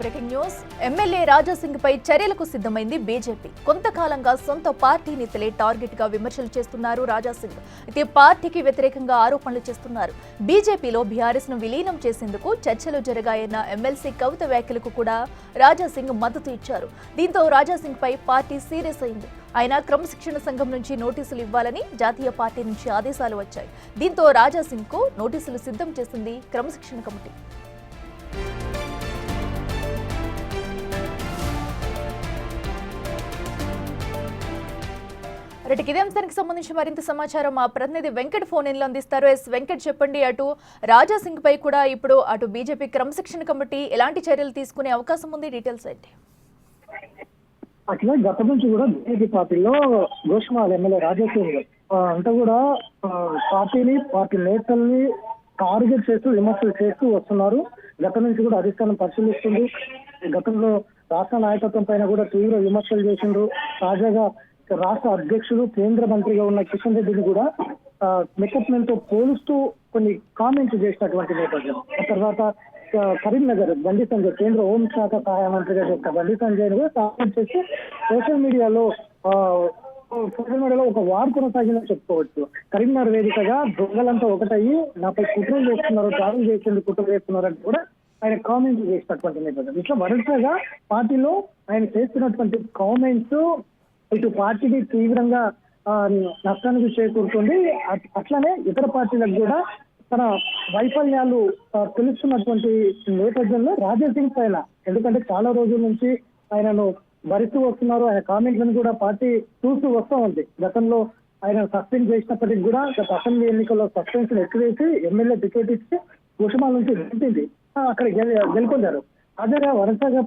Breaking news MLA Raja Singh పై చర్యలకు సిద్ధమైంది BJP. కొంతకాలంగా సొంత పార్టీ నేతలే టార్గెట్ గా విమర్శలు చేస్తున్నారు రాజాసింగ్. అయితే పార్టీకి వ్యతిరేకంగా ఆరోపణలు చేస్తున్నారు. బీజేపీలో బీఆర్ఎస్ ను విలీనం చేసేందుకు చర్చలు జరగాయన్న ఎమ్మెల్సీ కవిత వ్యాఖ్యలకు కూడా రాజాసింగ్ మద్దతు ఇచ్చారు. దీంతో రాజాసింగ్ పై పార్టీ సీరియస్ అయింది. ఆయన క్రమశిక్షణ సంఘం నుంచి నోటీసులు ఇవ్వాలని జాతీయ పార్టీ నుంచి ఆదేశాలు వచ్చాయి. దీంతో రాజాసింగ్ కు నోటీసులు సిద్ధం చేసింది క్రమశిక్షణ కమిటీ. ఇదే అంశానికి సంబంధించి మరింత సమాచారం మా ప్రతినిధి వెంకట్ ఫోన్ ఇన్లో అందిస్తారు. వెంకట్, చెప్పండి, అటు రాజాసింగ్ పై కూడా ఇప్పుడు అటు బీజేపీ క్రమశిక్షణ కమిటీ ఎలాంటి చర్యలు తీసుకునే అవకాశం ఉంది? డీటెయిల్స్ ఏంటి? అట్లా గత నుంచి కూడా బీజేపీ పార్టీలో గోష్మాల్ ఎమ్మెల్యే రాజాసింగ్ అంతా కూడా పార్టీ నేతల్ని టార్గెట్ చేస్తూ విమర్శలు చేస్తూ వస్తున్నారు. గత నుంచి కూడా అధిష్టానం పరిశీలిస్తుంది. గతంలో రాష్ట్ర నాయకత్వం పైన కూడా తీవ్ర విమర్శలు చేసిండ్రు. తాజాగా రాష్ట్ర అధ్యక్షుడు కేంద్ర మంత్రిగా ఉన్న కిషన్ రెడ్డిని కూడా మెకప్మెంట్ తో పోలుస్తూ కొన్ని కామెంట్స్ చేసినటువంటి నేపథ్యం. ఆ తర్వాత కరీంనగర్ బండి సంజయ్ కేంద్ర హోంశాఖ సహాయ మంత్రిగా చేసిన బండి సంజయ్ కూడా కామెంట్ చేసి సోషల్ మీడియాలో ఒక వార్ కొనసాగిందని చెప్పుకోవచ్చు. కరీంనగర్ వేదికగా దొంగలంతా ఒకటయ్యి నాపై కుట్రలు చేస్తున్నారు, దాడులు చేసేందుకు కుట్రలు చేస్తున్నారంటే కూడా ఆయన కామెంట్స్ చేసినటువంటి నేపథ్యం. ఇట్లా వరుసగా పార్టీలో ఆయన చేస్తున్నటువంటి కామెంట్స్ ఇటు పార్టీకి తీవ్రంగా నష్టానికి చేకూరుతుంది. అట్లనే ఇతర పార్టీలకు కూడా తన వైఫల్యాలు తెలుస్తున్నటువంటి నేపథ్యంలో రాజాసింగ్ పైన, ఎందుకంటే చాలా రోజుల నుంచి ఆయనను భరిస్తూ వస్తున్నారు, ఆయన కామెంట్లను కూడా పార్టీ చూస్తూ వస్తూ ఉంది. గతంలో ఆయన సస్పెండ్ చేసినప్పటికీ కూడా గత అసెంబ్లీ ఎన్నికల్లో సస్పెన్షన్ ఎక్కువేసి ఎమ్మెల్యే టికెట్ ఇచ్చి కుషమాల నుంచి గెలిపింది, అక్కడ గెలుపొందారు. అదే వరుసగా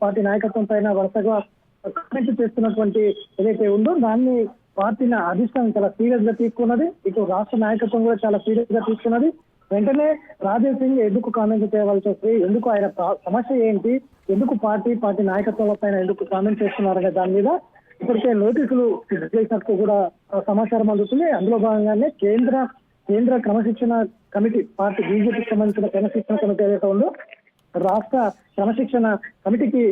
పార్టీ నాయకత్వం పైన వరుసగా కామెంట్ చేస్తున్నటువంటి ఏదైతే ఉందో దాన్ని పార్టీని అధిష్టానం చాలా సీరియస్ గా తీసుకున్నది. ఇటు రాష్ట్ర నాయకత్వం కూడా చాలా సీరియస్ గా తీసుకున్నది. వెంటనే రాజాసింగ్ ఎందుకు కామెంట్ చేయవలసి వస్తుంది, ఎందుకు ఆయన సమస్య ఏంటి, ఎందుకు పార్టీ నాయకత్వం పైన ఎందుకు కామెంట్ చేస్తున్నారనే దాని మీద ఇప్పటికే నోటీసులు చేసినట్టు కూడా సమాచారం అందుతుంది. అందులో భాగంగానే కేంద్ర క్రమశిక్షణ కమిటీ, పార్టీ బీజేపీకి సంబంధించిన క్రమశిక్షణ కమిటీ ఏదైతే ఉందో రాష్ట్ర క్రమశిక్షణ కమిటీకి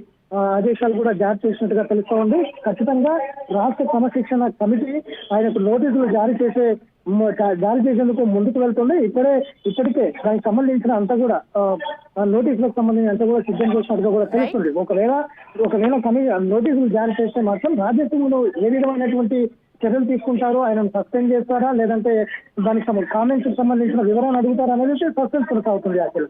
ఆదేశాలు కూడా జారీ చేసినట్టుగా తెలుస్తూ ఉంది. ఖచ్చితంగా రాష్ట్ర క్రమశిక్షణ కమిటీ ఆయనకు నోటీసులు జారీ చేసేందుకు ముందుకు వెళ్తుంది. ఇప్పటికే దానికి సంబంధించిన అంతా కూడా నోటీసులకు సంబంధించిన అంతా కూడా సిద్ధం చేసినట్టుగా కూడా తెలుస్తుంది. ఒకవేళ నోటీసులు జారీ చేస్తే మాత్రం రాజాసింగ్ ఏ విధమైనటువంటి చర్యలు తీసుకుంటారో, ఆయన సస్పెండ్ చేస్తారా లేదంటే దానికి కామెంట్స్ కి సంబంధించిన వివరాలు అడుగుతారా అనేది సస్పెన్స్ కొనసాగుతుంది. అసలు